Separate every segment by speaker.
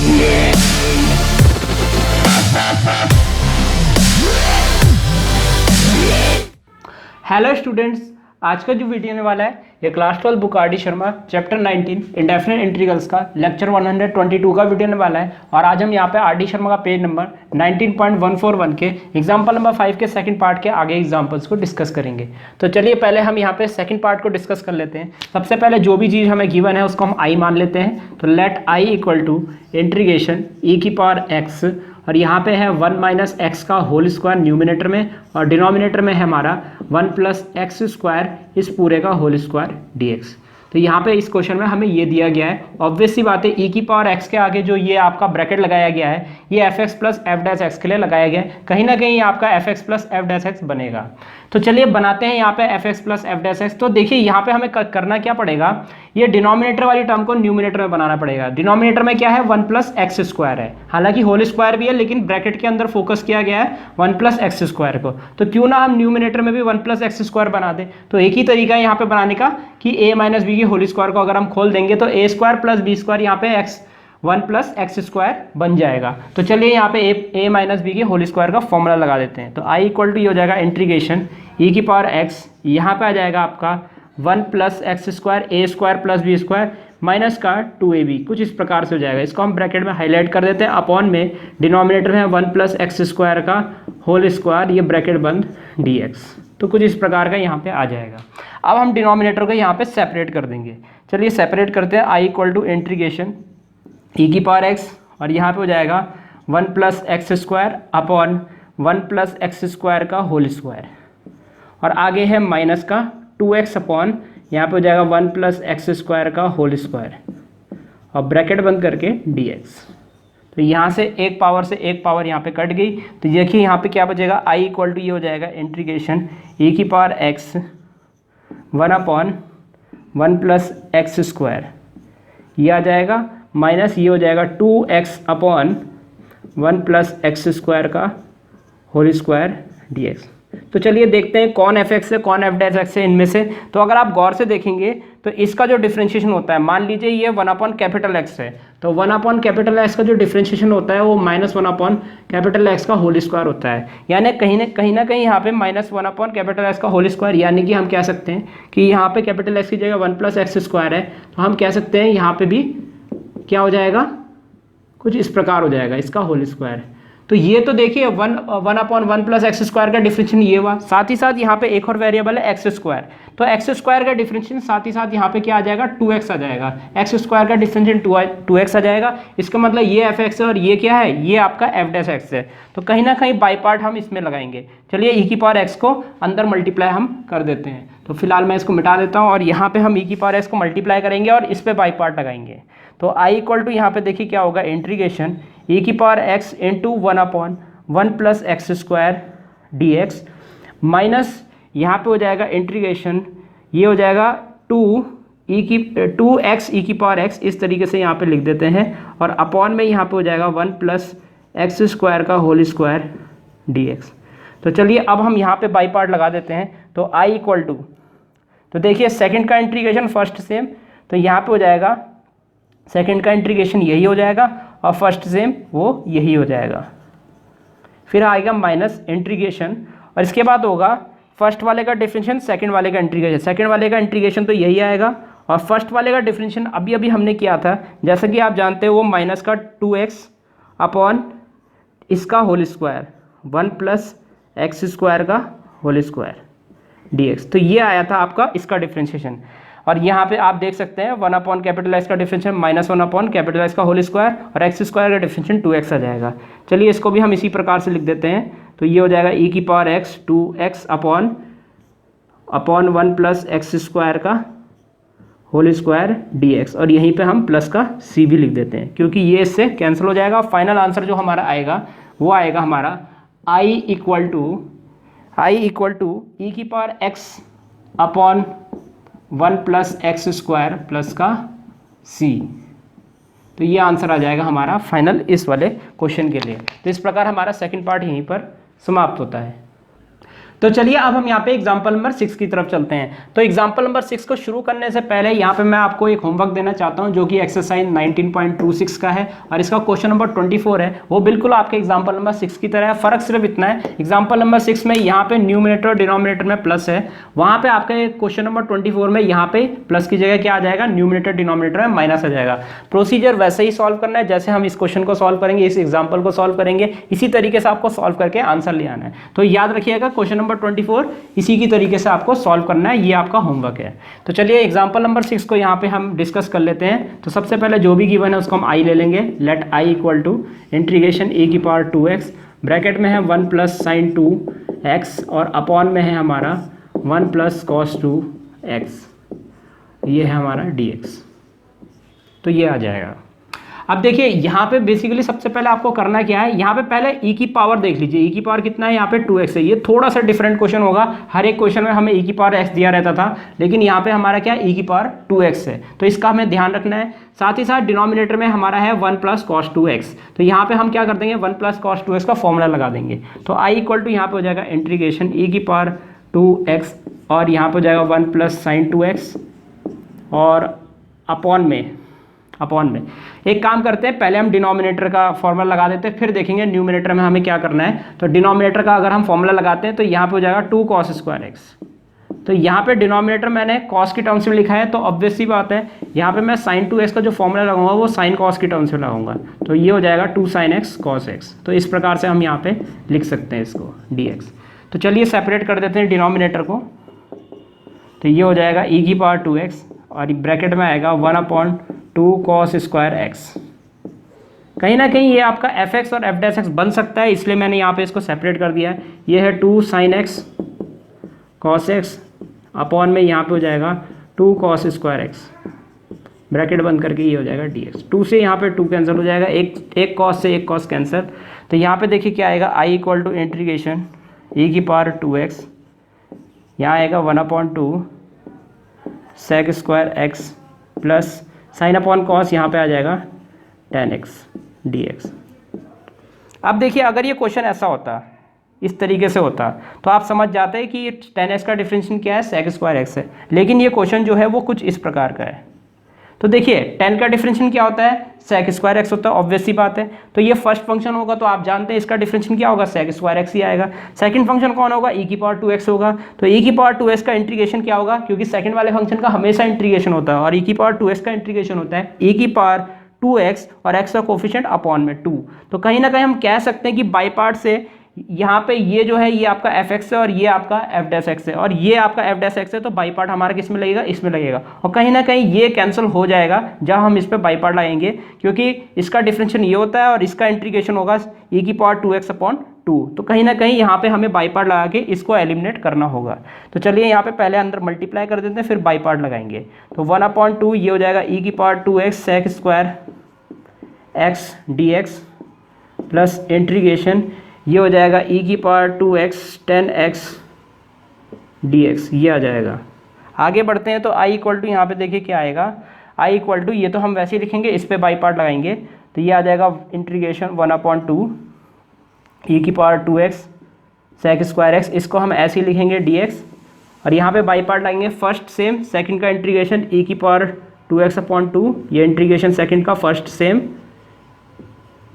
Speaker 1: Hello students, आज का जो वीडियो आने वाला है ये class 12 book R D Sharma chapter 19 indefinite integrals का लेक्चर 122 का वीडियो आने वाला है। और आज हम यहाँ पे आर डी शर्मा का पेज नंबर 19.141 के एग्जाम्पल नंबर 5 के सेकंड पार्ट के आगे एग्जाम्पल्स को डिस्कस करेंगे। तो चलिए पहले हम यहाँ पे सेकंड पार्ट को डिस्कस कर लेते हैं। सबसे पहले जो भी चीज़ हमें गिवन है उसको हम आई मान लेते हैं। तो let I equal to integration e की पावर एक्स, और यहाँ पे है 1 माइनस एक्स का होल स्क्वायर न्यूमिनेटर में, और डिनोमिनेटर में है हमारा 1 प्लस एक्स स्क्वायर इस पूरे का होल स्क्वायर dx। तो यहाँ पे इस क्वेश्चन में हमें ये दिया गया है। ऑब्वियस सी बात है, ई की पावर एक्स के आगे जो ये आपका ब्रैकेट लगाया गया है ये F x plus F dash x के लिए लगाया गया है। कहीं ना कहीं आपका F x plus F dash x बनेगा। तो चलिए बनाते हैं यहाँ पे F x plus F dash x. तो देखिए यहाँ पे हमें करना क्या पड़ेगा, ये डिनोमिनेटर वाली टर्म को न्यूमिनेटर में बनाना पड़ेगा। डिनोमिनेटर में क्या है, 1 प्लस एक्स स्क्वायर है, हालांकि होल स्क्वायर भी है लेकिन ब्रैकेट के अंदर फोकस किया गया है 1 प्लस एक्स स्क्वायर को। तो क्यों ना हम न्यूमिनेटर में भी 1 प्लस एक्स स्क्वायर बना दें। तो एक ही तरीका है यहाँ पे बनाने का कि a माइनस बी की होल स्क्वायर को अगर हम खोल देंगे तो ए स्क्वायर प्लस बी स्क्वायर यहाँ पे एक्स 1 प्लस एक्स स्क्वायर बन जाएगा। तो चलिए यहाँ पे a माइनस बी की होल स्क्वायर का फॉर्मूला लगा देते हैं। तो i इक्वल टू ये हो जाएगा इंटीग्रेशन e की पावर x, यहाँ पे आ जाएगा आपका 1 plus x square a square plus b square minus का 2ab, कुछ इस प्रकार से हो जाएगा। इसको हम ब्रैकेट में हाईलाइट कर देते हैं। अपॉन में डिनोमिनेटर में 1 प्लस एक्स स्क्वायर का होल स्क्वायर, ये ब्रैकेट बंद dx। तो कुछ इस प्रकार का यहाँ पे आ जाएगा। अब हम डिनोमिनेटर को यहाँ पे सेपरेट कर देंगे। चलिए सेपरेट करते हैं। i equal to integration e की पावर x, और यहाँ पे हो जाएगा 1 plus x square upon 1 plus x square का होल स्क्वायर, और आगे है माइनस का 2x अपॉन यहाँ पे हो जाएगा 1 प्लस एक्स स्क्वायर का होल स्क्वायर, और ब्रैकेट बंद करके dx। तो यहाँ से एक पावर से एक पावर यहाँ पे कट गई। तो देखिए यहाँ पे क्या बचेगा, i इक्वल टू ये हो जाएगा इंटीग्रेशन ई की power x 1 upon 1 plus x square, ये आ जाएगा माइनस ये हो जाएगा 2x upon 1 plus x square का होल स्क्वायर dx। तो चलिए देखते हैं कौन एफ एक्स है कौन एफ डैश एक्स है इनमें से। तो अगर आप गौर से देखेंगे तो इसका जो डिफ्रेंशिएशन होता है, मान लीजिए ये 1 अपॉन कैपिटल एक्स है, तो 1 अपॉन कैपिटल एक्स का जो डिफ्रेंशिएशन होता है वो माइनस 1 अपॉन कैपिटल एक्स का होल स्क्वायर होता है। यानी कहीं ना कहीं यहाँ पे माइनस 1 अपॉन कैपिटल एक्स का होल स्क्वायर, यानी कि हम कह सकते हैं कि यहाँ पे कैपिटल एक्स की जगह 1 प्लस एक्स स्क्वायर है, तो हम कह सकते हैं यहाँ पे भी क्या हो जाएगा, कुछ इस प्रकार हो जाएगा इसका होल स्क्वायर। तो ये तो देखिए 1 अपॉन 1 प्लस एक्स स्क्वायर का डिफरेंशिएशन ये हुआ। साथ ही साथ यहाँ पे एक और वेरिएबल है एक्स स्क्वायर, तो एक्स स्क्वायर का डिफरेंशिएशन साथ ही साथ यहाँ पे क्या आ जाएगा, 2x आ जाएगा। एक्स स्क्वायर का डिफरेंशिएशन 2x आ जाएगा। इसका मतलब ये एफ एक्स है और ये क्या है, ये आपका एफ डैश एक्स है। तो कहीं ना कहीं बाई पार्ट हम इसमें लगाएंगे। चलिए ई की पावर एक्स को अंदर मल्टीप्लाई हम कर देते हैं। तो फिलहाल मैं इसको मिटा देता हूँ और यहाँ पे हम ई की पावर एक्स को मल्टीप्लाई करेंगे और इस पर बाई पार्ट लगाएंगे। तो i इक्वल टू यहाँ पे देखिए क्या होगा, इंटीग्रेशन ई की power x into 1 upon 1 plus x square dx minus यहाँ पे हो जाएगा इंटीग्रेशन, ये हो जाएगा 2x ई की पावर x, इस तरीके से यहाँ पे लिख देते हैं, और अपॉन में यहाँ पे हो जाएगा 1 प्लस एक्स स्क्वायर का होल स्क्वायर dx। तो चलिए अब हम यहाँ पे बाई पार्ट लगा देते हैं। तो i इक्वल टू, तो देखिए सेकंड का इंटीग्रेशन फर्स्ट सेम, तो यहाँ पे हो जाएगा सेकंड का इंटीग्रेशन यही हो जाएगा और फर्स्ट सेम वो यही हो जाएगा। फिर आएगा माइनस इंटीग्रेशन, और इसके बाद होगा फर्स्ट वाले का डिफरेंशिएशन सेकंड वाले का इंटीग्रेशन। सेकंड वाले का इंटीग्रेशन तो यही आएगा, और फर्स्ट वाले का डिफरेंशिएशन अभी हमने किया था, जैसा कि आप जानते हो वो माइनस का 2x अपॉन इसका whole square 1 plus x square का होल स्क्वायर dx। तो ये आया था आपका इसका डिफरेंशिएशन। और यहाँ पे आप देख सकते हैं 1 अपॉन कैपिटल एक्स का differentiation minus 1 upon capital x का होल स्क्वायर, और एक्स स्क्वायर का डिफरेंशिएशन 2x आ जाएगा। चलिए इसको भी हम इसी प्रकार से लिख देते हैं। तो ये हो जाएगा ई की power x 2x upon 1 plus x square का होल स्क्वायर dx, और यहीं पे हम प्लस का c भी लिख देते हैं क्योंकि ये इससे कैंसिल हो जाएगा। फाइनल आंसर जो हमारा आएगा वो आएगा हमारा i इक्वल टू ई की power x upon 1 plus x square plus का c। तो ये आंसर आ जाएगा हमारा फाइनल इस वाले क्वेश्चन के लिए। तो इस प्रकार हमारा सेकंड पार्ट यहीं पर समाप्त होता है। तो चलिए अब हम यहाँ पे एग्जाम्पल नंबर 6 की तरफ चलते हैं। तो एग्जाम्पल नंबर 6 को शुरू करने से पहले यहाँ पे मैं आपको एक होमवर्क देना चाहता हूँ जो कि एक्सरसाइज 19.26 का है और इसका क्वेश्चन नंबर 24 है। वो बिल्कुल आपके एग्जाम्पल नंबर 6 की तरह है, फर्क सिर्फ इतना है एग्जाम्पल नंबर 6 में यहाँ पे न्यूमिनेटर और डिनोमिनेटर में प्लस है, वहाँ पे आपके क्वेश्चन नंबर 24 में यहाँ पे प्लस की जगह क्या आ जाएगा, न्यूमिनेटर डिनोमिनेटर में माइनस आ जाएगा। प्रोसीजर वैसे ही सॉल्व करना है जैसे हम इस क्वेश्चन को सॉल्व करेंगे, इस एग्जाम्पल को सॉल्व करेंगे, इसी तरीके से आपको सॉल्व करके आंसर ले आना है। तो याद रखिएगा क्वेश्चन नंबर 24 इसी की तरीके से आपको सॉल्व करना है, ये आपका होमवर्क है। तो चलिए एग्जांपल नंबर 6 को यहाँ पे हम डिस्कस कर लेते हैं। तो सबसे पहले जो भी गिवन है उसको हम आई ले लेंगे। Let I equal to integration e की पावर 2x, ब्रैकेट में है 1 प्लस साइन 2x और अपॉन में है हमारा 1 प्लस कॉस 2x, ये है हमारा dx। तो ये आ जाएगा। अब देखिए यहाँ पे बेसिकली सबसे पहले आपको करना क्या है, यहाँ पे पहले e की पावर देख लीजिए। e की पावर कितना है, यहाँ पे 2x है। ये थोड़ा सा डिफरेंट क्वेश्चन होगा, हर एक क्वेश्चन में हमें e की पावर x दिया रहता था, लेकिन यहाँ पे हमारा क्या e की पावर 2x है, तो इसका हमें ध्यान रखना है। साथ ही साथ डिनोमिनेटर में हमारा है 1 प्लस कॉस 2x, तो यहाँ पे हम क्या कर देंगे 1 प्लस कॉस 2x का फॉर्मूला लगा देंगे। तो i इक्वल टू यहाँ पे हो जाएगा इंटीग्रेशन e की पावर 2x और यहाँ पे हो जाएगा 1 प्लस साइन 2x और अपॉन में एक काम करते हैं, पहले हम डिनोमिनेटर का फॉर्मूला लगा देते हैं, फिर देखेंगे न्यूमिनेटर में हमें क्या करना है। तो डिनोमिनेटर का अगर हम फॉर्मूला लगाते हैं तो यहाँ पे हो जाएगा 2 cos स्क्वायर एक्स। तो यहाँ पे डिनोमिनेटर मैंने cos की टर्म्स में लिखा है, तो ऑब्वियस सी बात है यहाँ पे मैं sin 2x का जो फॉर्मूला लगाऊंगा वो sin cos की टर्म्स में लगाऊंगा, तो ये हो जाएगा 2 sin x cos x। तो इस प्रकार से हम यहाँ पे लिख सकते हैं इसको dx। तो चलिए सेपरेट कर देते हैं डिनोमिनेटर को। तो ये हो जाएगा e की पावर 2x और ब्रैकेट में आएगा 1/2 cos स्क्वायर एक्स। कहीं ना कहीं ये आपका fx और f' बन सकता है, इसलिए मैंने यहाँ पे इसको सेपरेट कर दिया है। ये है 2 sin x cos x upon में यहाँ पे हो जाएगा 2 cos स्क्वायर एक्स, ब्रैकेट बंद करके ये हो जाएगा dx। 2 से यहाँ पे 2 कैंसिल हो जाएगा, एक cos से एक cos कैंसिल। तो यहाँ पे देखिए क्या आएगा, i equal to integration e की पावर 2x, यहाँ आएगा 1/2 sec square x plus sine upon cos यहाँ पे आ जाएगा tan x dx। अब देखिए अगर ये क्वेश्चन ऐसा होता, इस तरीके से होता, तो आप समझ जाते हैं कि ये tan x का डिफरेंशियल क्या है, sec स्क्वायर x है। लेकिन ये क्वेश्चन जो है वो कुछ इस प्रकार का है। तो देखिए tan का डिफरेंशियल क्या होता है, sec स्क्वायर x होता है, ऑब्वियस सी बात है। तो ये फर्स्ट फंक्शन होगा, तो आप जानते हैं इसका डिफरेंशियल क्या होगा, sec स्क्वायर x ही आएगा। सेकंड फंक्शन कौन होगा, e की पावर 2x होगा, तो e की पावर 2x का इंटीग्रेशन क्या होगा, क्योंकि सेकंड वाले फंक्शन का हमेशा इंटीग्रेशन होता है और e की पावर 2x का इंटीग्रेशन होता है e की पावर 2x और x का कोफिशिएंट अपॉन में 2। तो कहीं ना कहीं हम कह सकते हैं कि बाई पार्ट से यहाँ पे ये जो है ये आपका fx है और ये आपका f' है और ये आपका f' है, तो बाई पार्ट हमारा किस में लगेगा, इसमें लगेगा। और कहीं ना कहीं ये कैंसिल हो जाएगा जब हम इस पे बाई पार्ट लगाएंगे, क्योंकि इसका डिफरेंशियल ये होता है और इसका इंटीग्रेशन होगा e की पावर 2x अपॉन 2। तो कहीं ना कहीं यहाँ पे हमें बाई पार्ट लगा के इसको एलिमिनेट करना होगा। तो चलिए यहाँ पे पहले अंदर मल्टीप्लाई कर देते हैं, फिर बाई पार्ट लगाएंगे। तो 1/2 ये हो जाएगा e की power 2x sec square x dx plus integration ये हो जाएगा e की power 2x tan x dx, ये आ जाएगा। आगे बढ़ते हैं तो i इक्वल टू यहाँ पे देखिए क्या आएगा, i इक्वल टू ये तो हम वैसे ही लिखेंगे, इस पे बाई पार्ट लगाएंगे, तो ये आ जाएगा इंटीग्रेशन 1/2 e की power 2x sec square x, इसको हम ऐसे ही लिखेंगे dx और यहाँ पे बाई पार्ट लगाएंगे। फर्स्ट सेम, सेकंड का इंटीग्रेशन e की पावर 2x/2, ये इंटीग्रेशन सेकंड का फर्स्ट सेम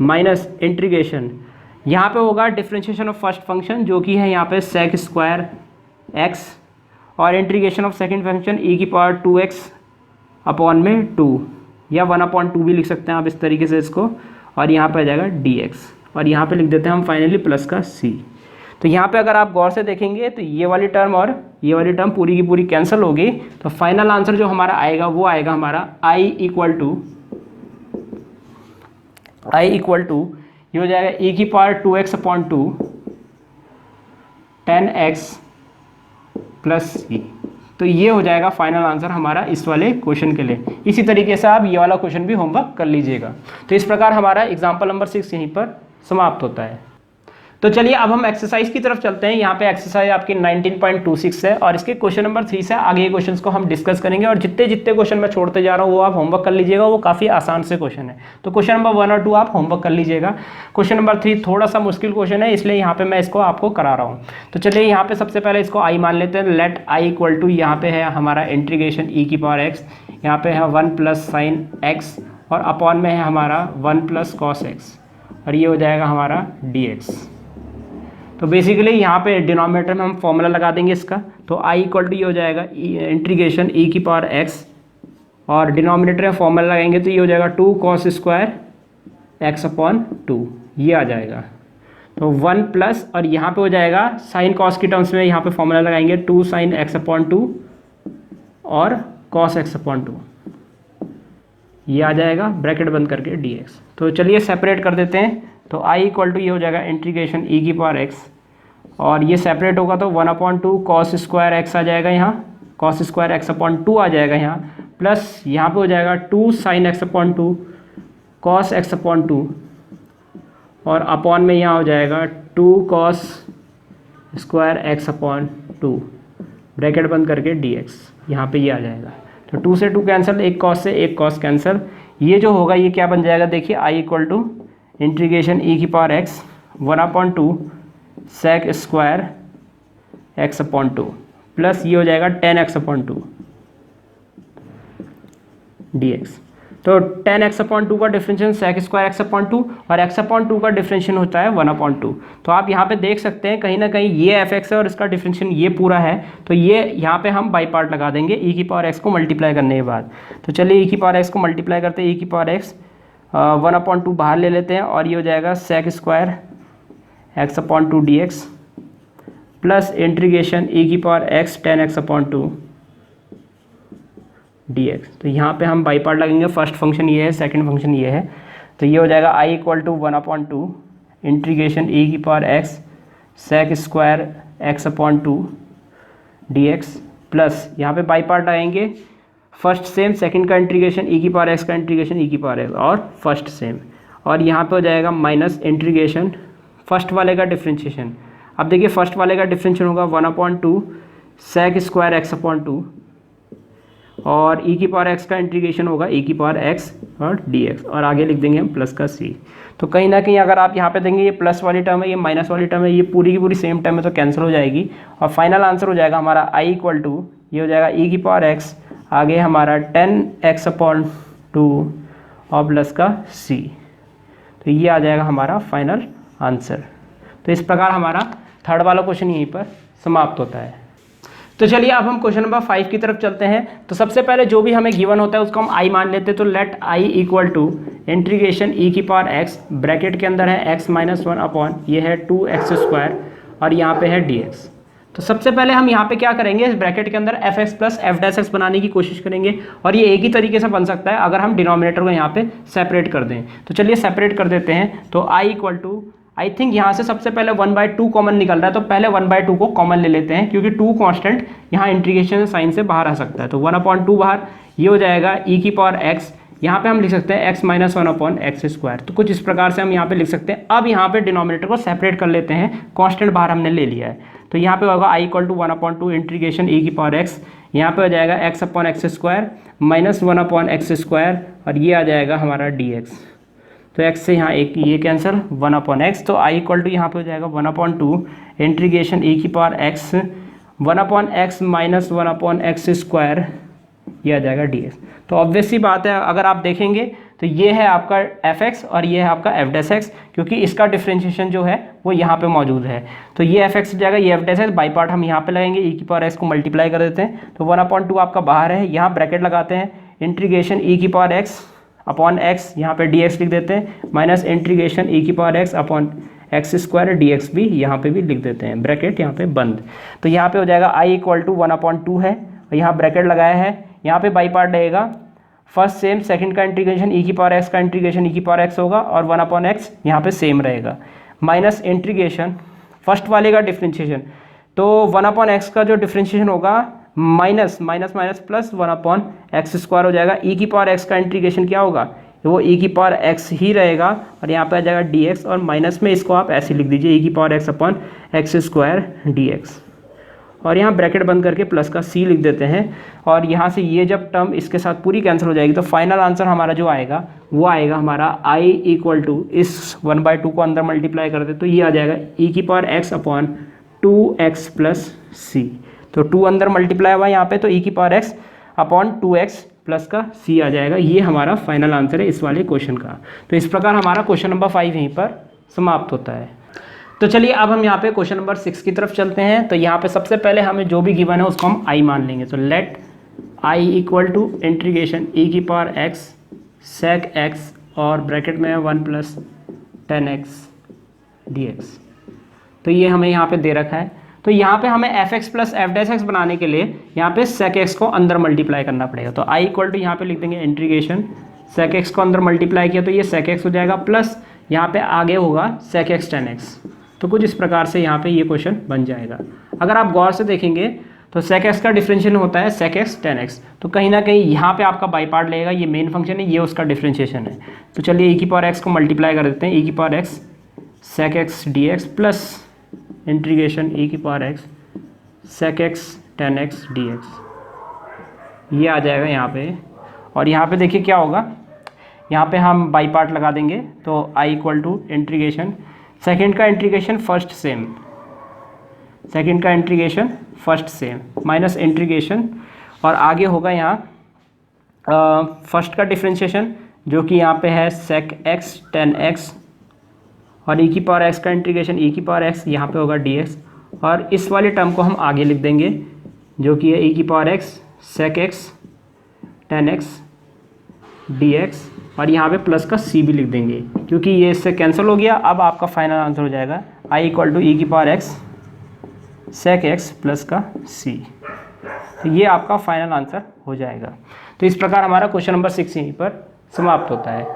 Speaker 1: माइनस इंटीग्रेशन यहाँ पे होगा डिफरेंशिएशन ऑफ फर्स्ट फंक्शन जो कि है यहाँ पे sec स्क्वायर x और integration of second function e की पावर 2x अपॉन में 2 या 1/2 भी लिख सकते हैं आप इस तरीके से इसको, और यहाँ पे आ जाएगा dx और यहाँ पे लिख देते हैं हम फाइनली प्लस का c। तो यहाँ पे अगर आप गौर से देखेंगे तो ये वाली टर्म और ये वाली टर्म पूरी की पूरी कैंसिल होगी। तो फाइनल आंसर जो हमारा आएगा वो आएगा हमारा i इक्वल टू ये हो जाएगा e की power 2x/2 tan x plus c। तो ये हो जाएगा फाइनल आंसर हमारा इस वाले क्वेश्चन के लिए। इसी तरीके से आप ये वाला क्वेश्चन भी होमवर्क कर लीजिएगा। तो इस प्रकार हमारा एग्जाम्पल नंबर 6 यहीं पर समाप्त होता है। तो चलिए अब हम एक्सरसाइज की तरफ चलते हैं। यहाँ पे एक्सरसाइज आपकी 19.26 है और इसके क्वेश्चन नंबर 3 से आगे क्वेश्चंस को हम डिस्कस करेंगे और जितने जितने क्वेश्चन मैं छोड़ते जा रहा हूँ वो आप होमवर्क कर लीजिएगा, वो काफ़ी आसान से क्वेश्चन है। तो क्वेश्चन नंबर 1 और 2 आप होमवर्क कर लीजिएगा। क्वेश्चन नंबर 3 थोड़ा सा मुश्किल क्वेश्चन है, इसलिए यहाँ पे मैं इसको आपको करा रहा हूँ। तो चलिए यहाँ पे सबसे पहले इसको आई मान लेते हैं। लेट आई इक्वल टू, यहाँ पे है हमारा इंटीग्रेशन ई की पावर एक्स, यहाँ पे है 1 प्लस साइन एक्स और अपॉन में है हमारा 1 प्लस कॉस एक्स और ये हो जाएगा हमारा डी एक्स। तो बेसिकली यहाँ पे डिनोमिनेटर में हम फॉर्मूला लगा देंगे इसका। तो आई इक्वल टू ये हो जाएगा इंटीग्रेशन ई की पावर एक्स और डिनोमिनेटर में फॉर्मूला लगाएंगे तो ये हो जाएगा 2 कॉस स्क्वायर एक्स अपॉन 2, ये आ जाएगा। तो 1 प्लस और यहाँ पे हो जाएगा साइन कॉस की टर्म्स में, यहाँ पे फॉर्मूला लगाएंगे 2 साइन एक्स अपॉन 2 और कॉस एक्स अपॉन 2, ये आ जाएगा ब्रैकेट बंद करके डी एक्स। तो चलिए सेपरेट कर देते हैं। तो आई इक्वल टू ये हो जाएगा इंटीग्रेशन ई की पावर एक्स और ये सेपरेट होगा तो 1/2 कॉस स्क्वायर एक्स आ जाएगा, यहाँ कॉस स्क्वायर एक्स अपॉन 2 आ जाएगा यहाँ, प्लस यहाँ पे हो जाएगा 2 sine x upon 2 cos x upon 2 और अपॉन में यहाँ हो जाएगा 2 cos square x upon 2 bracket बंद करके डी एक्स, यहाँ पे ये आ जाएगा। तो 2 से 2 कैंसिल, एक कॉस से एक कॉस कैंसिल, ये जो होगा ये क्या बन जाएगा देखिए, I equal to integration e की power x 1/2 sec square x upon 2 plus ये हो जाएगा 10 एक्स अपॉन 2 डी एक्स। तो 10 एक्स अपॉन 2 का differential sec square x upon 2 और एक्स अपॉन 2 का डिफरेंशियल होता है 1/2। तो आप यहाँ पे देख सकते हैं कहीं ना कहीं ये एफ एक्स है और इसका डिफरेंशियल ये पूरा है, तो ये यहाँ पे हम बाई पार्ट लगा देंगे ई की पावर एक्स को मल्टीप्लाई करने के बाद। तो चलिए ई की पावर एक्स को मल्टीप्लाई करते हैं, ई की पावर एक्स 1/2 बाहर ले लेते हैं और ये हो जाएगा sec square x upon 2 d x plus integration e की power x 10 x upon 2 d x. तो यहाँ पे हम बाई पार्ट लगेंगे, फर्स्ट फंक्शन ये है, सेकंड फंक्शन ये है। तो ये हो जाएगा I equal to 1/2 integration e की power x sec square x upon 2 d x plus यहाँ पे बाई पार्ट आएंगे, फर्स्ट सेम, सेकंड का इंटीग्रेशन ई की पावर एक्स का इंटीग्रेशन ई की पावर एक्स और फर्स्ट सेम, और यहाँ पे हो जाएगा माइनस इंटीग्रेशन फर्स्ट वाले का डिफ्रेंशिएशन। अब देखिए फर्स्ट वाले का डिफ्रेंशिएशन होगा 1/2 सेक स्क्वायर एक्स अपॉन 2 और ई की पावर एक्स का इंटीग्रेशन होगा ई की पावर एक्स और डी एक्स और आगे लिख देंगे हम प्लस का सी। तो कहीं ना कहीं अगर आप यहाँ पे देंगे ये प्लस वाली टर्म है, ये माइनस वाली टर्म है, ये पूरी की पूरी सेम टर्म है तो कैंसिल हो जाएगी और फाइनल आंसर हो जाएगा हमारा आई इक्वल टू ये हो जाएगा ई की पावर एक्स, आगे हमारा 10 एक्स अपॉन 2 और प्लस का सी। तो ये आ जाएगा हमारा फाइनल आंसर। तो इस प्रकार हमारा थर्ड वाला क्वेश्चन यहीं पर समाप्त होता है। तो चलिए अब हम क्वेश्चन नंबर 5 की तरफ चलते हैं। तो सबसे पहले जो भी हमें गिवन होता है उसको हम आई मान लेते हैं। तो let I equal to integration e की पावर एक्स, ब्रैकेट के अंदर है एक्स माइनस 1 अपॉन ये है 2x स्क्वायर और यहाँ पे है डी एक्स। तो सबसे पहले हम यहाँ पे क्या करेंगे, इस ब्रैकेट के अंदर F x plus F dash x बनाने की कोशिश करेंगे और ये एक ही तरीके से बन सकता है अगर हम डिनोमिनेटर को यहाँ पे सेपरेट कर दें। तो चलिए सेपरेट कर देते हैं। तो आई इक्वल टू, आई थिंक यहाँ से सबसे पहले 1/2 कॉमन निकल रहा है, तो पहले 1/2 को कॉमन ले लेते हैं क्योंकि 2 कांस्टेंट यहाँ इंटीग्रेशन साइन से बाहर आ सकता है। तो 1/2 बाहर, ये हो जाएगा ई की पावर एक्स, यहाँ पे हम लिख सकते हैं x minus 1 upon x square. तो कुछ इस प्रकार से हम यहाँ पे लिख सकते हैं। अब यहाँ पे डिनोमिनेटर को सेपरेट कर लेते हैं, कांस्टेंट बाहर हमने ले लिया है। तो यहाँ पे होगा आई इक्वल टू 1/2 इंटीग्रेशन ई की पावर एक्स, यहाँ पे हो जाएगा x upon x square minus 1 upon x square और ये आ जाएगा हमारा डी एक्स। तो x से यहाँ एक ये कैंसिल 1 अपॉन एक्स। तो आई इक्वल टू यहाँ पे हो जाएगा 1/2 इंटीग्रेशन ई की power x 1 upon x minus 1 upon x square, ये आ जाएगा डी एक्स। तो ऑब्वियस सी बात है, अगर आप देखेंगे तो ये है आपका एफ एक्स और ये है आपका एफ डैश एक्स, क्योंकि इसका डिफ्रेंशिएशन जो है वो यहाँ पे मौजूद है। तो ये एफ एक्स हो जाएगा, ये F dash x, by part हम यहाँ पे लगाएंगे, ई की पावर एक्स को मल्टीप्लाई कर देते हैं। तो 1/2 आपका बाहर है, यहाँ ब्रैकेट लगाते हैं, इंटीग्रेशन ई की पावर एक्स अपॉन एक्स, यहाँ पे डी एक्स लिख देते हैं, माइनस इंटीग्रेशन ई की power x upon x square D x भी यहाँ पे भी लिख देते हैं, ब्रैकेट यहाँ पे बंद। तो यहाँ पे हो जाएगा आई इक्वल टू 1/2 है और यहाँ ब्रैकेट लगाया है, यहाँ पे बाई पार्ट रहेगा, फर्स्ट सेम, सेकंड का इंटीग्रेशन ई की पावर एक्स का इंटीग्रेशन ई की पावर एक्स होगा और 1 अपॉन एक्स यहाँ पे सेम रहेगा, माइनस इंटीग्रेशन फर्स्ट वाले का डिफ्रेंशिएशन। तो 1 अपॉन एक्स का जो डिफ्रेंशिएशन होगा minus minus minus plus 1 upon x square हो जाएगा, ई की पावर एक्स का इंटीग्रेशन क्या होगा, वो e की पावर x ही रहेगा और यहाँ पे आ जाएगा dx, और माइनस में इसको आप ऐसे लिख दीजिए e की power x upon x square dx, और यहाँ ब्रैकेट बंद करके प्लस का c लिख देते हैं। और यहाँ से ये जब टर्म इसके साथ पूरी कैंसिल हो जाएगी तो फाइनल आंसर हमारा जो आएगा वो आएगा हमारा i इक्वल टू इस 1/2 को अंदर मल्टीप्लाई कर दे तो ये आ जाएगा e की power x upon 2x plus c। तो 2 अंदर मल्टीप्लाई हुआ यहाँ पे तो e की power x upon 2x plus का c आ जाएगा। ये हमारा फाइनल आंसर है इस वाले क्वेश्चन का। तो इस प्रकार हमारा क्वेश्चन नंबर 5 यहीं पर समाप्त होता है। तो चलिए अब हम यहाँ पे क्वेश्चन नंबर 6 की तरफ चलते हैं। तो यहाँ पे सबसे पहले हमें जो भी गिवन है उसको हम i मान लेंगे। तो let i equal to integration e की पावर x sec x और ब्रैकेट में 1 प्लस 10x dx। तो ये हमें यहाँ पे दे रखा है। तो यहाँ पे हमें fx plus F dash x बनाने के लिए यहाँ पे sec x को अंदर मल्टीप्लाई करना पड़ेगा। तो i इक्वल टू यहाँ पे लिख देंगे इंटीग्रेशन sec x को अंदर मल्टीप्लाई किया तो ये sec x हो जाएगा, प्लस यहाँ पे आगे होगा sec x tan x। तो कुछ इस प्रकार से यहाँ पे ये क्वेश्चन बन जाएगा। अगर आप गौर से देखेंगे तो sec x का डिफरेंशिएशन होता है sec x tan x। तो कहीं ना कहीं यहाँ पे आपका बाई पार्ट लगेगा, ये मेन फंक्शन है, ये उसका डिफरेंशिएशन है। तो चलिए e की पावर x को मल्टीप्लाई कर देते हैं, e की power x sec x dx plus integration e की power x sec x tan x dx। ये आ जाएगा यहाँ पे, और यहाँ पे देखिए क्या होगा, यहाँ पे हम बाई पार्ट लगा देंगे। तो i equal to integration second का इंटीग्रेशन फर्स्ट सेम, सेकेंड का integration first same minus integration, और आगे होगा यहाँ फर्स्ट का डिफरेंशिएशन जो कि यहाँ पे है sec x tan x, और e की पावर x का इंटीग्रेशन e की पावर x यहाँ पे होगा dx, और इस वाले टर्म को हम आगे लिख देंगे जो कि है e की power x sec x tan x dx, और यहाँ पे प्लस का c भी लिख देंगे क्योंकि ये इससे कैंसिल हो गया। अब आपका फाइनल आंसर हो जाएगा i इक्वल टू e की power x sec x plus का c। तो ये आपका फाइनल आंसर हो जाएगा। तो इस प्रकार हमारा क्वेश्चन नंबर 6 यहीं पर समाप्त होता है।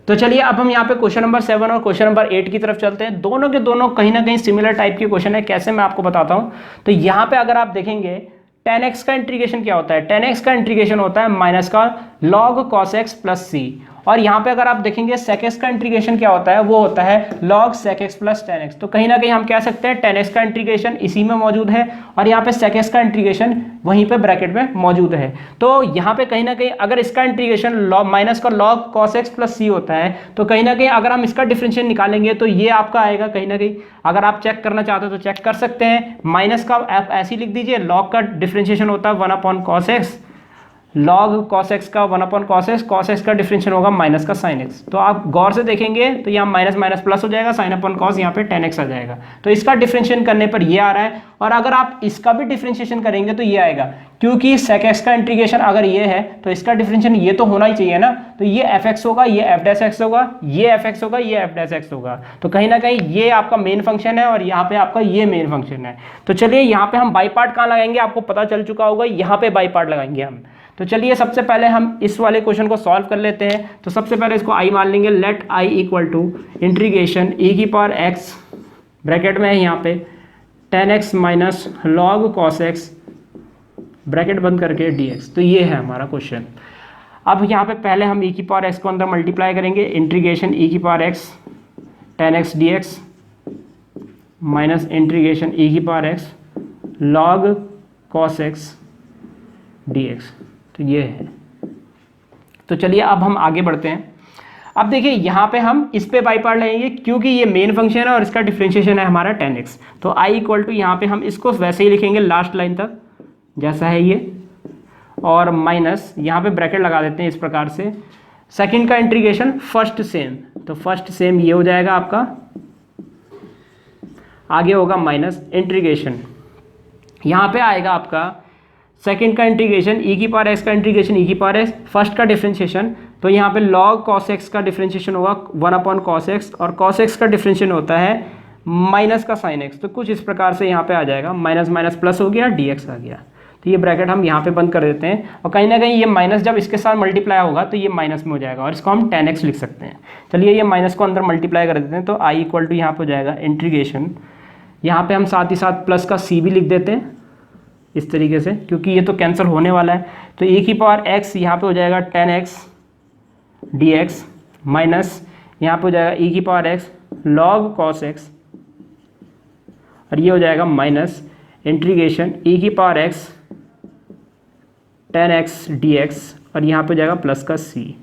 Speaker 1: तो चलिए अब हम यहाँ पे क्वेश्चन नंबर 7 और क्वेश्चन नंबर 8 की तरफ चलते हैं। दोनों के दोनों कहीं ना कहीं सिमिलर टाइप के क्वेश्चन है। कैसे मैं आपको बताता हूँ। तो यहाँ पे अगर आप देखेंगे tan x का इंटीग्रेशन क्या होता है, tan x का इंटीग्रेशन होता है माइनस का log cos x plus c, और यहाँ पे अगर आप देखेंगे sec x का इंटीग्रेशन क्या होता है, वो होता है log sec x plus tan x। तो कहीं ना कहीं हम कह सकते हैं tan x का इंटीग्रेशन इसी में मौजूद है और यहाँ पे sec x का इंटीग्रेशन वहीं पे ब्रैकेट में मौजूद है। तो यहाँ पे कहीं ना कहीं अगर इसका इंटीग्रेशन माइनस का log cos x plus c होता है तो कहीं ना कहीं अगर हम इसका डिफरेंशिएशन निकालेंगे तो ये आपका आएगा कहीं ना कहीं। अगर आप चेक करना चाहते हो तो चेक कर सकते हैं। माइनस का आप ऐसे ही लिख दीजिए, log का डिफरेंशिएशन होता है 1/cos x, log cos x का 1/cos x, cos x का डिफरेंशिएशन होगा माइनस का sin x। तो आप गौर से देखेंगे तो यहाँ माइनस माइनस प्लस हो जाएगा, sin अपन cos यहाँ पे tan x आ जाएगा। तो इसका डिफरेंशिएशन करने पर ये आ रहा है, और अगर आप इसका भी डिफरेंशिएशन करेंगे तो ये आएगा, क्योंकि sec x का इंटीग्रेशन अगर ये है तो इसका डिफरेंशिएशन ये तो होना ही चाहिए ना। तो ये fx होगा, ये f डैश x होगा, ये fx होगा, ये f डैश x होगा। तो कहीं ना कहीं ये आपका मेन फंक्शन है और यहाँ पे आपका ये मेन फंक्शन है। तो चलिए यहाँ पे हम बाई पार्ट कहाँ लगाएंगे आपको पता चल चुका होगा, यहाँ पे बाई पार्ट लगाएंगे हम। तो चलिए सबसे पहले हम इस वाले क्वेश्चन को सॉल्व कर लेते हैं। तो सबसे पहले इसको i मान लेंगे। Let i equal to integration e की पावर x ब्रैकेट में है यहाँ पे tan x minus log cos x bracket बंद करके dx। तो ये है हमारा क्वेश्चन। अब यहाँ पे पहले हम e की पावर x को अंदर मल्टीप्लाई करेंगे, इंटीग्रेशन e की power x tan x dx minus integration e की power x log cos x dx। तो ये है। तो चलिए अब हम आगे बढ़ते हैं। अब देखिए यहाँ पे हम इस पे बाई पार्ट लेंगे क्योंकि ये मेन फंक्शन है और इसका डिफरेंशिएशन है हमारा tan x। तो i इक्वल टू यहाँ पे हम इसको वैसे ही लिखेंगे लास्ट लाइन तक जैसा है ये, और माइनस यहाँ पे ब्रैकेट लगा देते हैं इस प्रकार से। सेकंड का इंटीग्रेशन फर्स्ट सेम, तो फर्स्ट सेम ये हो जाएगा आपका, आगे होगा माइनस इंटीग्रेशन, यहाँ पे आएगा आपका सेकंड का इंटीग्रेशन e की पावर x का इंटीग्रेशन e की पावर x, फर्स्ट का डिफरेंशिएशन। तो यहाँ पे log cos x का डिफरेंशिएशन होगा 1/cos x, और cos x का डिफरेंशिएशन होता है माइनस का sin x। तो कुछ इस प्रकार से यहाँ पे आ जाएगा, माइनस माइनस प्लस हो गया, dx आ गया। तो ये ब्रैकेट हम यहाँ पे बंद कर देते हैं, और कहीं ना कहीं ये माइनस जब इसके साथ मल्टीप्लाई होगा तो ये माइनस में हो जाएगा और इसको हम tan x लिख सकते हैं। चलिए ये माइनस को अंदर मल्टीप्लाई कर देते हैं। तो i इक्वल टू यहाँ पे हो जाएगा इंटीग्रेशन, यहाँ पे हम साथ ही साथ प्लस का c भी लिख देते हैं इस तरीके से, क्योंकि ये तो कैंसिल होने वाला है। तो e की पावर x यहाँ पे हो जाएगा tan x D x minus यहाँ पे हो जाएगा ई की power x log cos x, और ये हो जाएगा माइनस इंटीग्रेशन ई की power x ten x d x, और यहाँ पे हो जाएगा प्लस का सी।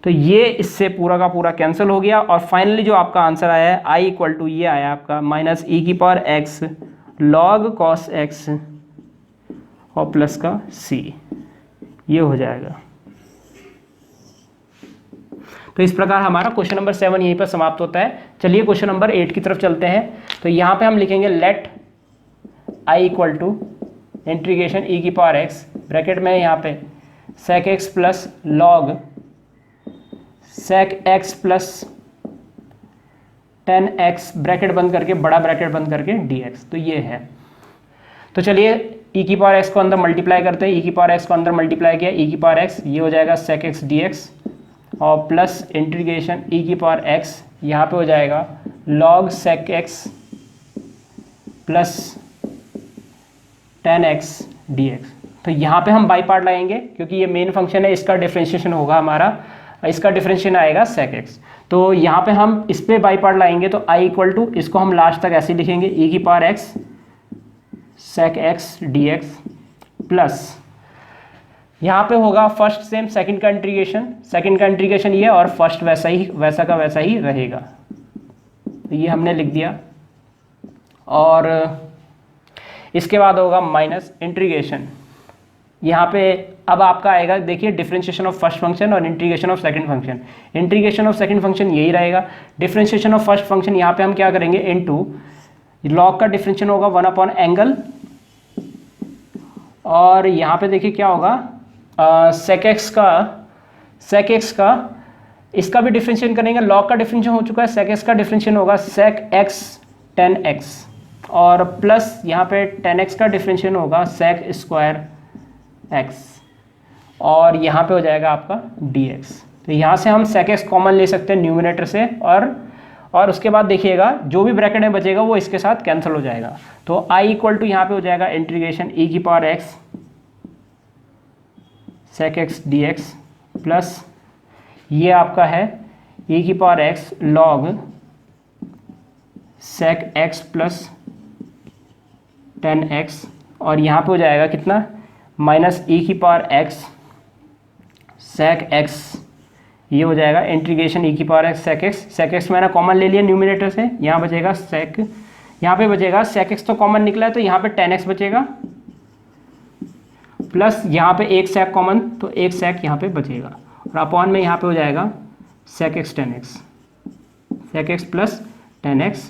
Speaker 1: तो ये इससे पूरा का पूरा कैंसिल हो गया, और फाइनली जो आपका आंसर आया है आई इक्वल टू ये आया आपका माइनस ई की power x log cos x और प्लस का सी, ये हो जाएगा। तो इस प्रकार हमारा क्वेश्चन नंबर 7 यहीं पर समाप्त होता है। चलिए क्वेश्चन नंबर 8 की तरफ चलते हैं। तो यहाँ पे हम लिखेंगे let I equal to integration e की पावर एक्स ब्रैकेट में यहाँ पे sec x plus log sec x plus 10x bracket बंद करके बड़ा ब्रैकेट बंद करके dx। तो ये है। तो चलिए e की पावर x को अंदर मल्टीप्लाई करते हैं। e की पावर x को अंदर मल्टीप्लाई किया e की पावर x, ये हो जाएगा सेक एक्स dx और प्लस इंटीग्रेशन e की पावर x, यहाँ पे हो जाएगा log sec x plus 10x dx। तो यहाँ पे हम बाई पार्ट लाएंगे क्योंकि ये मेन फंक्शन है, इसका डिफरेंशिएशन होगा हमारा, इसका डिफरेंशिएशन आएगा सेक एक्स। तो यहाँ पे हम इस पे बाई पार्ट लाएंगे तो आई इक्वल टू, इसको हम लास्ट तक ऐसे ही लिखेंगे ई की power x sec x d x plus यहाँ पे होगा फर्स्ट सेम सेकंड का इंटीग्रेशन ये, और फर्स्ट वैसा का वैसा ही रहेगा। तो ये हमने लिख दिया, और इसके बाद होगा माइनस इंटीग्रेशन। यहाँ पे अब आपका आएगा, देखिए डिफरेंशिएशन ऑफ फर्स्ट फंक्शन और integration of second function. Integration of second function यही रहेगा, डिफरेंशिएशन ऑफ फर्स्ट फंक्शन यहाँ पे हम क्या करेंगे इनटू लॉग का डिफरेंशिएशन होगा 1 अपॉन एंगल, और यहाँ पे देखिए क्या होगा सेक एक्स का इसका भी डिफरेंशिएशन करेंगे। लॉग का डिफरेंशिएशन हो चुका है, सेक एक्स का डिफरेंशिएशन होगा सेक एक्स 10x, और प्लस यहाँ पे 10x का डिफरेंशिएशन होगा सेक स्क्वायर x, और यहाँ पे हो जाएगा आपका dx। तो यहाँ से हम सेक एक्स कॉमन ले सकते हैं न्यूमिनेटर से, और उसके बाद देखिएगा जो भी ब्रैकेट में बचेगा वो इसके साथ कैंसिल हो जाएगा। तो i इक्वल टू यहाँ पे हो जाएगा इंटीग्रेशन e की power x sec x dx plus ये आपका है e की power x log sec x plus 10x, और यहाँ पे हो जाएगा कितना माइनस ई की पावर x सेक x, ये हो जाएगा इंटीग्रेशन ई की पावर x सेक x मैंने कॉमन ले लिया न्यूमिनेटर से, यहाँ बचेगा सेक, यहाँ पे बचेगा सेक x तो कॉमन निकला है तो यहाँ पे 10x बचेगा, प्लस यहाँ पे एक सेक कॉमन तो एक सेक यहाँ पे बचेगा, और अपॉन में यहाँ पे हो जाएगा सेक x 10x सेक x प्लस 10x,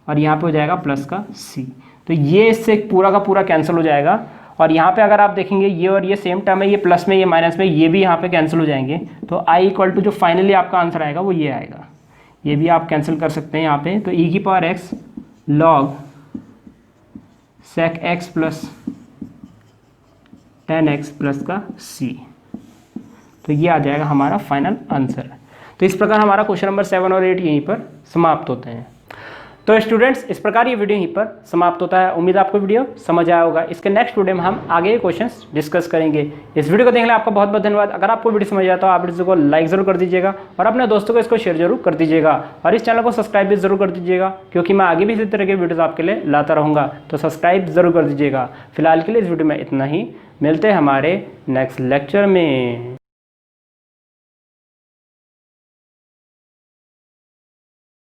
Speaker 1: और यहाँ पे हो जाएगा प्लस का c। तो ये इससे पूरा का पूरा कैंसिल हो जाएगा, और यहाँ पे अगर आप देखेंगे ये और ये सेम टर्म है, ये प्लस में ये माइनस में, ये भी यहाँ पे कैंसिल हो जाएंगे। तो आई इक्वल टू जो फाइनली आपका आंसर आएगा वो ये आएगा, ये भी आप कैंसिल कर सकते हैं यहाँ पे। तो ई की power x log sec x plus 10x plus का c, तो ये आ जाएगा हमारा फाइनल आंसर। तो इस प्रकार हमारा क्वेश्चन नंबर 7 और 8 यहीं पर समाप्त होते हैं। तो स्टूडेंट्स इस प्रकार ये वीडियो यहीं पर समाप्त होता है। उम्मीद आपको वीडियो समझ आया होगा। इसके नेक्स्ट वीडियो में हम आगे के क्वेश्चंस डिस्कस करेंगे। इस वीडियो को देखने आपका बहुत बहुत धन्यवाद। अगर आपको वीडियो समझ आया तो आप वीडियो को लाइक जरूर कर दीजिएगा और अपने दोस्तों को इसको शेयर जरूर कर दीजिएगा, और इस चैनल को सब्सक्राइब भी जरूर कर दीजिएगा, क्योंकि मैं आगे भी इसी तरह के वीडियोज़ आपके लिए लाता रहूँगा। तो सब्सक्राइब जरूर कर दीजिएगा। फिलहाल के लिए इस वीडियो में इतना ही, मिलते हैं हमारे नेक्स्ट लेक्चर में।